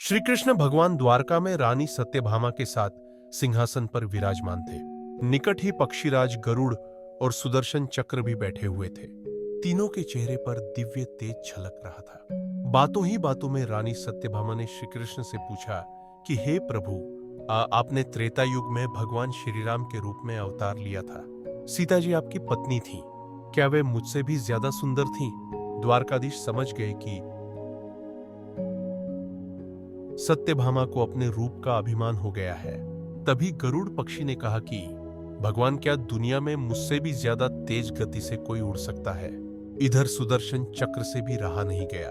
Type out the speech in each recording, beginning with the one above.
श्री कृष्ण भगवान द्वारका में रानी सत्यभामा के साथ सिंहासन पर विराजमान थे। निकट ही पक्षीराज गरुड़ और सुदर्शन चक्र भी बैठे हुए थे। तीनों के चेहरे पर दिव्य तेज झलक रहा था। बातों ही बातों में रानी सत्यभामा ने श्री कृष्ण से पूछा कि हे प्रभु, आपने त्रेता युग में भगवान श्री राम के रूप में अवतार लिया था। सीता जी आपकी पत्नी थी, क्या वे मुझसे भी ज्यादा सुंदर थीं? द्वारकाधीश समझ गए कि सत्यभामा को अपने रूप का अभिमान हो गया है। तभी गरुड़ पक्षी ने कहा कि भगवान, क्या दुनिया में मुझसे भी ज्यादा तेज गति से कोई उड़ सकता है? इधर सुदर्शन चक्र से भी रहा नहीं गया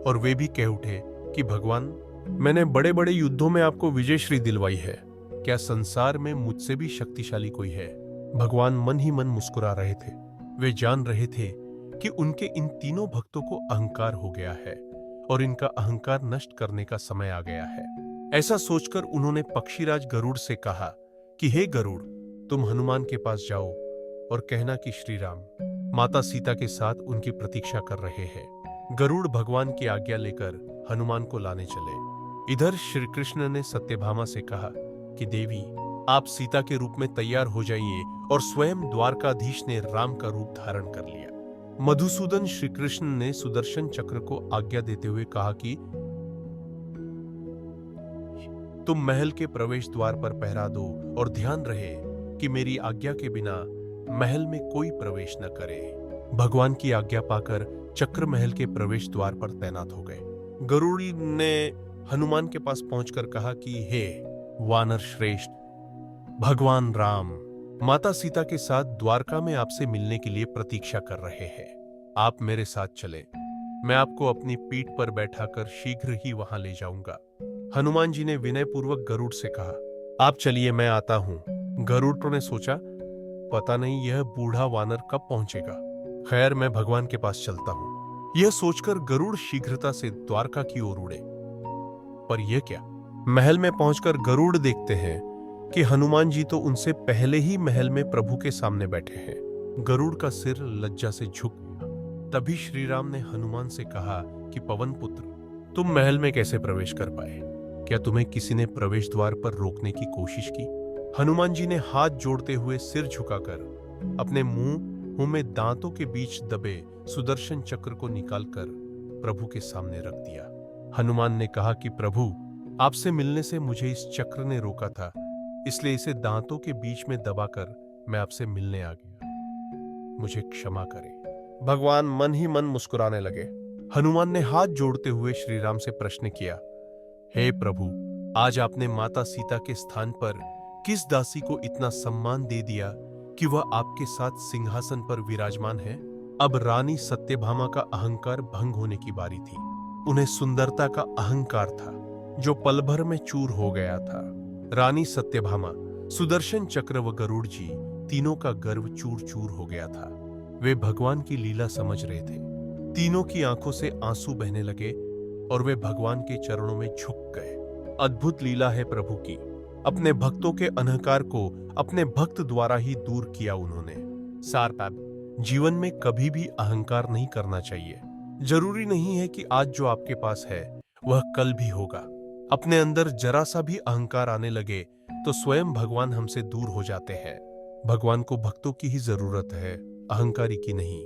और वे भी कह उठे कि भगवान, मैंने बड़े बड़े युद्धों में आपको विजयश्री दिलवाई है, क्या संसार में मुझसे भी शक्तिशाली कोई है? भगवान मन ही मन मुस्कुरा रहे थे। वे जान रहे थे कि उनके इन तीनों भक्तों को अहंकार हो गया है और इनका अहंकार नष्ट करने का समय आ गया है। ऐसा सोचकर उन्होंने पक्षीराज गरुड़ से कहा कि हे गरुड़, तुम हनुमान के पास जाओ और कहना कि श्री राम माता सीता के साथ उनकी प्रतीक्षा कर रहे हैं। गरुड़ भगवान की आज्ञा लेकर हनुमान को लाने चले। इधर श्री कृष्ण ने सत्यभामा से कहा कि देवी, आप सीता के रूप में तैयार हो जाइए और स्वयं द्वारकाधीश ने राम का रूप धारण कर लिया। मधुसूदन श्री कृष्ण ने सुदर्शन चक्र को आज्ञा देते हुए कहा कि तुम महल के प्रवेश द्वार पर पहरा दो और ध्यान रहे कि मेरी आज्ञा के बिना महल में कोई प्रवेश न करे। भगवान की आज्ञा पाकर चक्र महल के प्रवेश द्वार पर तैनात हो गए। गरुड़ ने हनुमान के पास पहुंचकर कहा कि हे वानर श्रेष्ठ, भगवान राम माता सीता के साथ द्वारका में आपसे मिलने के लिए प्रतीक्षा कर रहे हैं। आप मेरे साथ चलें, मैं आपको अपनी पीठ पर बैठाकर शीघ्र ही वहां ले जाऊंगा। हनुमान जी ने विनयपूर्वक गरुड़ से कहा, आप चलिए, मैं आता हूं। गरुड़ ने सोचा, पता नहीं यह बूढ़ा वानर कब पहुंचेगा। खैर, मैं भगवान के पास चलता हूं। यह सोचकर गरुड़ शीघ्रता से द्वारका की ओर उड़े। पर यह क्या, महल में पहुंचकर गरुड़ देखते हैं कि हनुमान जी तो उनसे पहले ही महल में प्रभु के सामने बैठे हैं। गरुड़ का सिर लज्जा से झुक गया। तभी श्री राम ने हनुमान से कहा कि पवन पुत्र, तुम महल में कैसे प्रवेश कर पाए? क्या तुम्हें किसी ने प्रवेश द्वार पर रोकने की कोशिश की? हनुमान जी ने हाथ जोड़ते हुए सिर झुकाकर अपने मुंह में दांतों के बीच दबे सुदर्शन चक्र को निकालकर प्रभु के सामने रख दिया। हनुमान ने कहा कि प्रभु, आपसे मिलने से मुझे इस चक्र ने रोका था, इसलिए इसे दांतों के बीच में दबाकर मैं आपसे मिलने आ गया, मुझे क्षमा करें। भगवान मन ही मन मुस्कुराने लगे। हनुमान ने हाथ जोड़ते हुए श्री राम से प्रश्न किया, हे प्रभु, आज आपने माता सीता के स्थान पर किस दासी को इतना सम्मान दे दिया कि वह आपके साथ सिंहासन पर विराजमान है? अब रानी सत्यभामा का अहंकार भंग होने की बारी थी। उन्हें सुंदरता का अहंकार था जो पल भर में चूर हो गया था। रानी सत्यभामा, सुदर्शन चक्र व गरुड़ जी तीनों का गर्व चूर चूर हो गया था। वे भगवान की लीला समझ रहे थे। तीनों की आंखों से आंसू बहने लगे और वे भगवान के चरणों में झुक गए। अद्भुत लीला है प्रभु की। अपने भक्तों के अहंकार को अपने भक्त द्वारा ही दूर किया उन्होंने। सारपाब, जीवन में कभी भी अहंकार नहीं करना चाहिए। जरूरी नहीं है कि आज जो आपके पास है वह कल भी होगा। अपने अंदर जरा सा भी अहंकार आने लगे तो स्वयं भगवान हमसे दूर हो जाते हैं। भगवान को भक्तों की ही जरूरत है, अहंकारी की नहीं।